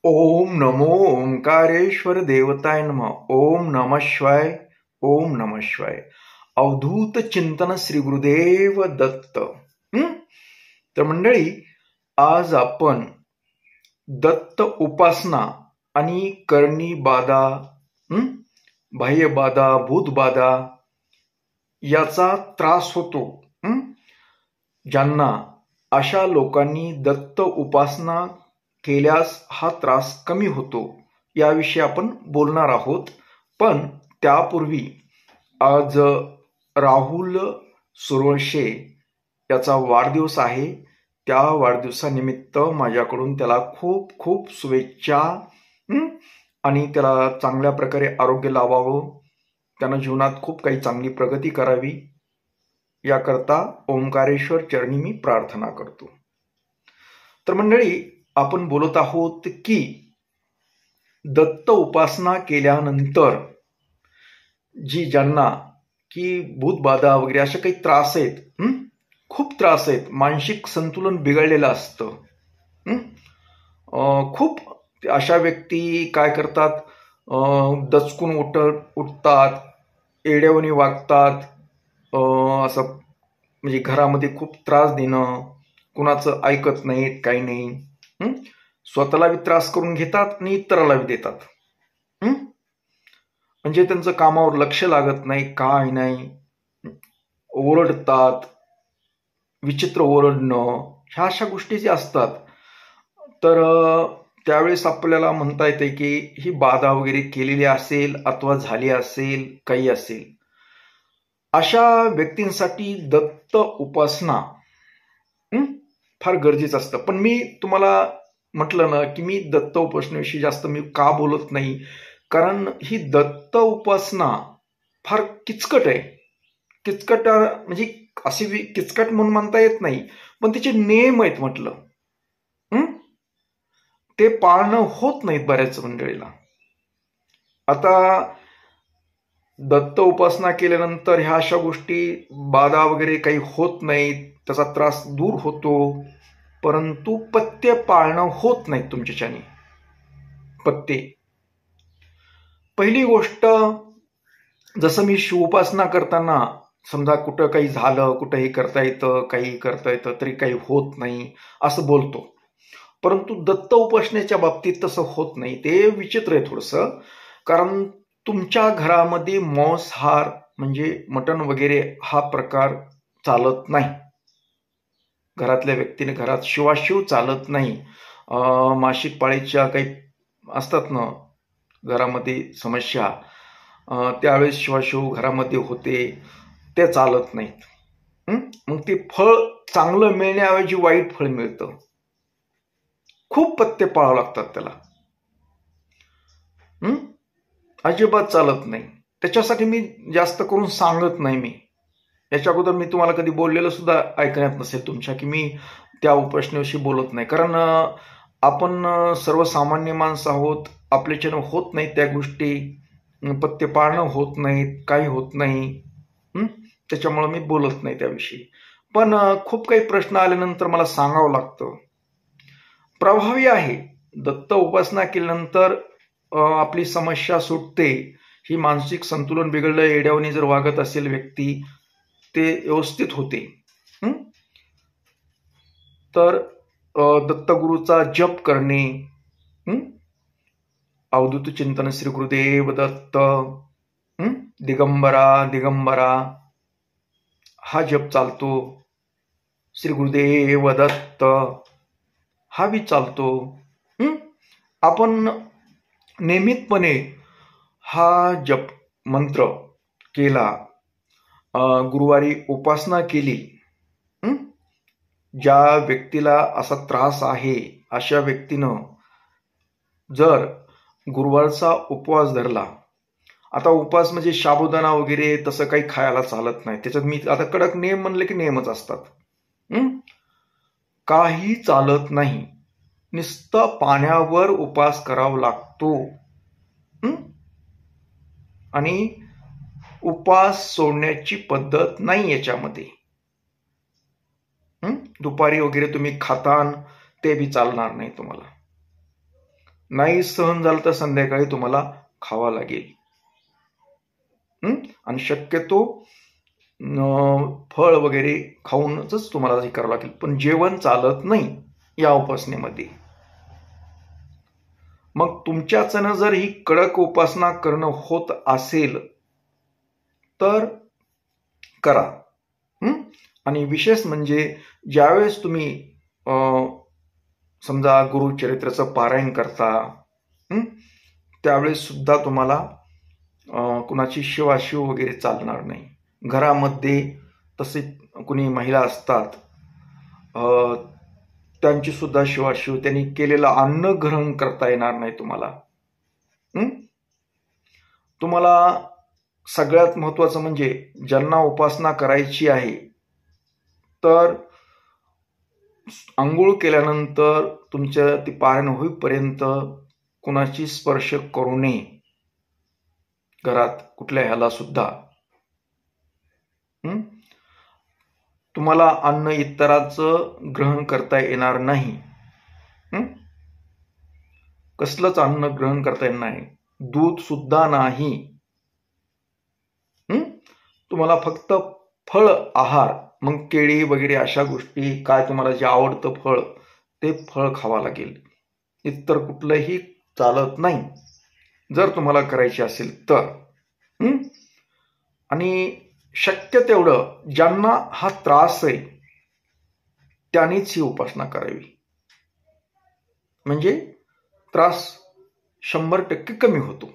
ओम नमो ओंकारेश्वर देवताय नमः. ओम नमः शिवाय. ओम नमः शिवाय. अवधूत चिंतन श्री गुरुदेव दत्त. तर मंडळी, आज आपण दत्त उपासना आणि करणी बाधा, बाह्य बाधा, भूत बाधा याचा त्रास होतो. ज्यांना अशा लोकांनी दत्त उपासना केल्यास हा त्रास कमी होतो, याविषयी आपण बोलणार आहोत. पण त्यापूर्वी आज राहुल सुरवंशे याचा वाढदिवस आहे. त्या वाढदिवसानिमित्त माझ्याकडून त्याला खूप खूप शुभेच्छा आणि त्याला चांगल्या प्रकारे आरोग्य लाभावं, त्यानं जीवनात खूप काही चांगली प्रगती करावी, याकरता ओंकारेश्वर चरणी मी प्रार्थना करतो. तर मंडळी, आपण बोलत आहोत की दत्त उपासना केल्यानंतर ज्यांना की भूतबाधा वगैरे असे काही त्रास आहेत, खूप त्रास आहेत, मानसिक संतुलन बिघडलेलं असतं. खूप अशा व्यक्ती काय करतात, दचकून उठतात, एड्यावानी वागतात, असं म्हणजे घरामध्ये खूप त्रास देणं, कुणाचं ऐकत नाहीत, काही नाही, स्वतःला बी त्रास करून घेतात आणि इतराला बी देतात. म्हणजे त्यांचं कामावर लक्ष लागत नाही, काय नाही, ओरडतात, विचित्र ओरडणं, ह्या अशा गोष्टी ज्या असतात. तर त्यावेळेस आपल्याला म्हणता येते की ही बाधा वगैरे केलेली असेल अथवा झाली असेल, काही असेल, अशा व्यक्तींसाठी दत्त उपासना फार गरजेचं असतं. पण मी तुम्हाला म्हटलं ना की मी दत्त उपासनेविषयी जास्त मी का बोलत नाही, कारण ही दत्त उपासना फार किचकट आहे. किचकट म्हणजे अशी किचकट म्हणून म्हणता येत नाही, पण तिचे नियम आहेत म्हटलं, ते पाळणं होत नाहीत बऱ्याच मंडळीला. आता दत्त उपासना केल्यानंतर ह्या अशा गोष्टी, बाधा वगैरे काही होत नाहीत, त्याचा त्रास दूर होतो, परंतु पथ्य पाळणं होत नाहीत तुमच्याच्याने. पथ्ये, पहिली गोष्ट, जसं मी शिवोपासना करताना समजा कुठं काही झालं, कुठं हे करता येतं, काही करता येतं, तरी काही होत नाही असं बोलतो. परंतु दत्त उपासनेच्या बाबतीत तसं होत नाही. ते विचित्र आहे थोडंसं, कारण तुमच्या घरामध्ये मांसाहार म्हणजे मटण वगैरे हा प्रकार चालत नाही. घरातल्या व्यक्तीने घरात शिवाशिव चालत नाही. मासिक पाळीच्या काही असतात ना घरामध्ये समस्या, त्यावेळेस शिवाशिव घरामध्ये होते, ते चालत नाहीत. मग ते फळ चांगलं मिळण्याऐवजी वाईट फळ मिळतं. खूप पथ्य पाळावं लागतात त्याला, अजिबात चालत नाही. त्याच्यासाठी मी जास्त करून सांगत नाही. मी याच्या अगोदर मी तुम्हाला कधी बोललेलं सुद्धा ऐकण्यात नसेल तुमच्या, की मी त्या उपासनेविषयी बोलत नाही. कारण आपण सर्वसामान्य माणसं आहोत, आपल्याच्यानं होत नाही त्या गोष्टी, पथ्य पाळणं होत नाहीत, काही होत नाही, त्याच्यामुळे मी बोलत नाही त्याविषयी. पण खूप काही प्रश्न आल्यानंतर मला सांगावं लागतं. प्रभावी आहे, दत्त उपासना केल्यानंतर आपली समस्या सुटते. ही मानसिक संतुलन बिघडलं, एड्यावानी जर वागत असेल व्यक्ती, ते व्यवस्थित होते. तर दत्तगुरूचा जप करणे, अवधूत चिंतन श्री गुरुदेव दत्त, दिगंबरा दिगंबरा, हा जप चालतो. श्री गुरुदेव दत्त हा बी चालतो. आपण नियमितपणे हा जप मंत्र केला, गुरुवारी उपासना केली, ज्या व्यक्तीला असा त्रास आहे अशा व्यक्तीनं जर गुरुवारचा उपवास धरला, आता उपवास म्हणजे साबुदाणा वगैरे तसं काही खायला चालत नाही. त्याच्यात मी आता कडक नियम म्हणले की नियमच असतात. काही चालत नाही, नुसतं पाण्यावर उपवास करावा लागतो. आणि उपवास सोडण्याची पद्धत नाही याच्यामध्ये. दुपारी वगैरे तुम्ही खातान ते बी चालणार नाही तुम्हाला. नाही सहन झालं तर संध्याकाळी तुम्हाला खावा लागेल. आणि शक्यतो फळ वगैरे खाऊनच तुम्हाला हे करावं लागेल, पण जेवण चालत नाही या उपासनेमध्ये. मग तुमच्याच्यानं जर ही कडक उपासना करणं होत असेल तर करा. आणि विशेष म्हणजे ज्यावेळेस तुम्ही समजा गुरुचरित्राचं पारायण करता त्यावेळेस सुद्धा तुम्हाला कुणाची शिवाशिव वगैरे चालणार नाही. घरामध्ये तसे कुणी महिला असतात त्यांची सुद्धा शिवाशिव, त्यांनी केलेलं अन्न ग्रहण करता येणार नाही तुम्हाला. तुम्हाला सगळ्यात महत्वाचं म्हणजे ज्यांना उपासना करायची आहे तर आंघोळ केल्यानंतर तुमच्या ती पारायण होईपर्यंत कुणाची स्पर्श करू नये. घरात कुठल्या ह्याला सुद्धा तुम्हाला अन्न इतरांचं ग्रहण करता येणार नाही. कसलंच अन्न ग्रहण करता येणार नाही, दूध सुद्धा नाही. तुम्हाला फक्त फळ आहार, मग केळी वगैरे अशा गोष्टी, काय तुम्हाला जे आवडतं फळ ते फळ खावा लागेल. इतर कुठलंही चालत नाही जर तुम्हाला करायची असेल तर. आणि शक्य तेवढं ज्यांना हा त्रास आहे त्यांनीच ही उपासना करावी, म्हणजे त्रास 100% कमी होतो.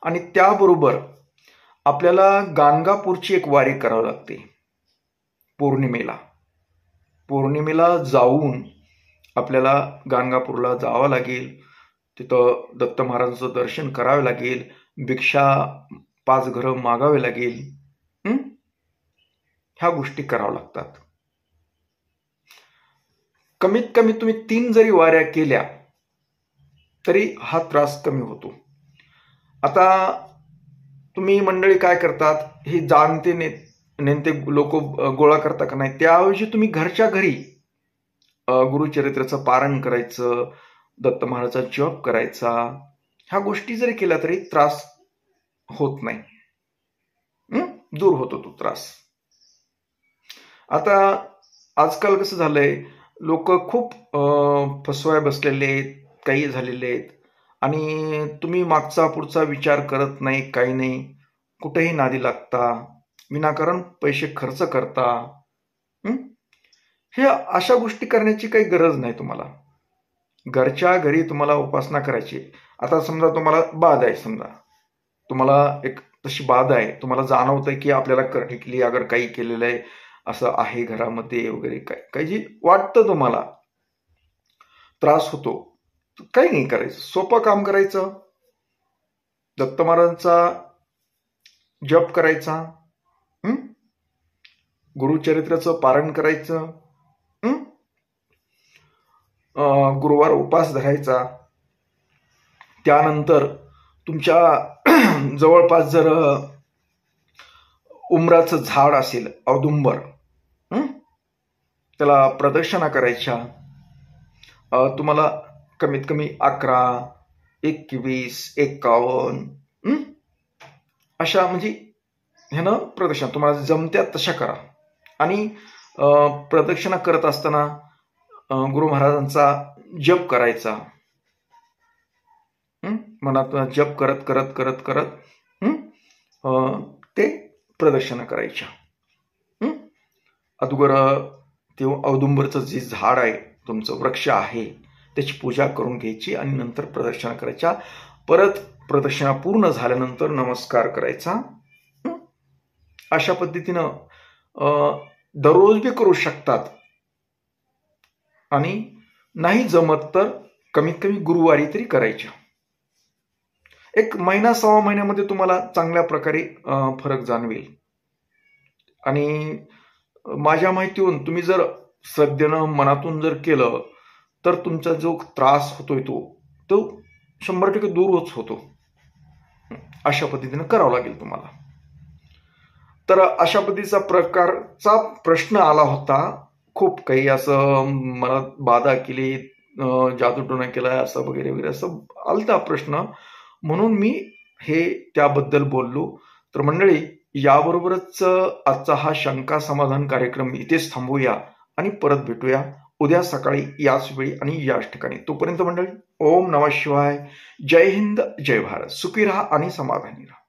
आणि त्याबरोबर आपल्याला गाणगापूरची एक वारी करावी लागते. पौर्णिमेला जाऊन आपल्याला गाणगापूरला जावं लागेल. तिथं दत्त महाराजांचं दर्शन करावे लागेल, भिक्षा 5 घरं मागावे लागेल. ह्या गोष्टी कराव्या लागतात. कमीत कमी तुम्ही 3 जरी वाऱ्या केल्या तरी हा त्रास कमी होतो. आता तुम्ही मंडळी काय करतात, हे जाणते नेते लोक गोळा करता का नाही, त्याऐवजी तुम्ही घरच्या घरी गुरुचरित्राचं पारायण करायचं, दत्त महाराजांचा जप करायचा, ह्या गोष्टी जरी केल्या तरी त्रास होत नाही, दूर होतो तो त्रास. आता आजकाल कसं झालंय, लोक खूप फसवाय बसलेले आहेत, काही झालेले आहेत, आणि तुम्ही मागचा पुढचा विचार करत नाही, काही नाही, कुठेही नादी लागता, विनाकारण पैसे खर्च करता. हे अशा गोष्टी करण्याची काही गरज नाही. तुम्हाला घरच्या घरी तुम्हाला उपासना करायची. आता समजा तुम्हाला बाध आहे, समजा तुम्हाला एक तशी बाध आहे, तुम्हाला जाणवतंय की आपल्याला कर्णिकली अगर काही केलेलं आहे, असं आहे घरामध्ये वगैरे, काही जे वाटतं तुम्हाला त्रास होतो, काही नाही करायचं, सोपं काम करायचं, दत्त महाराजांचा जप करायचा, गुरुचरित्राचं पारायण करायचं, गुरुवार उपास धरायचा. त्यानंतर तुमच्या जवळपास जर उमराचं झाड असेल, औदुंबर, त्याला प्रदक्षिणा करायच्या. तुम्हाला कमीत कमी 11, 21, 51 अशा, म्हणजे ह्यानं प्रदक्षिणा तुम्हाला जमत्या तशा करा. आणि प्रदक्षिणा करत असताना गुरु महाराजांचा जप करायचा. मनात जप करत करत करत करत ते प्रदक्षिणा करायच्या. अगोदर ते औदुंबरचं जे झाड आहे, तुमचं वृक्ष आहे, त्याची पूजा करून घ्यायची आणि नंतर प्रदक्षिणा करायच्या. परत प्रदक्षिणा पूर्ण झाल्यानंतर नमस्कार करायचा. अशा पद्धतीनं दररोज बी करू शकतात, आणि नाही जमत तर कमीत कमी गुरुवारी तरी करायच्या. 1 महिना 6 महिन्यामध्ये तुम्हाला चांगल्या प्रकारे फरक जाणवेल. आणि माझ्या माहितीहून तुम्ही जर श्रद्धेनं मनातून जर केलं तर तुमचा जो त्रास होतोय तो 100% दूरच होतो. अशा पद्धतीनं करावं लागेल तुम्हाला. तर अशा पद्धतीचा प्रकारचा प्रश्न आला होता. खूप काही असं मला बाधा केली, जादूटोणा केलाय असं वगैरे वगैरे असं आलता प्रश्न, म्हणून मी हे त्याबद्दल बोललो. तर मंडळी, याबरोबरच आजचा हा शंका समाधान कार्यक्रम इथेच थांबवूया आणि परत भेटूया उद्या सकाळी याच वेळी आणि याच ठिकाणी. तोपर्यंत मंडळी, ओम नमः शिवाय, जय हिंद, जय भारत, सुखी राहा आणि समाधानी राहा.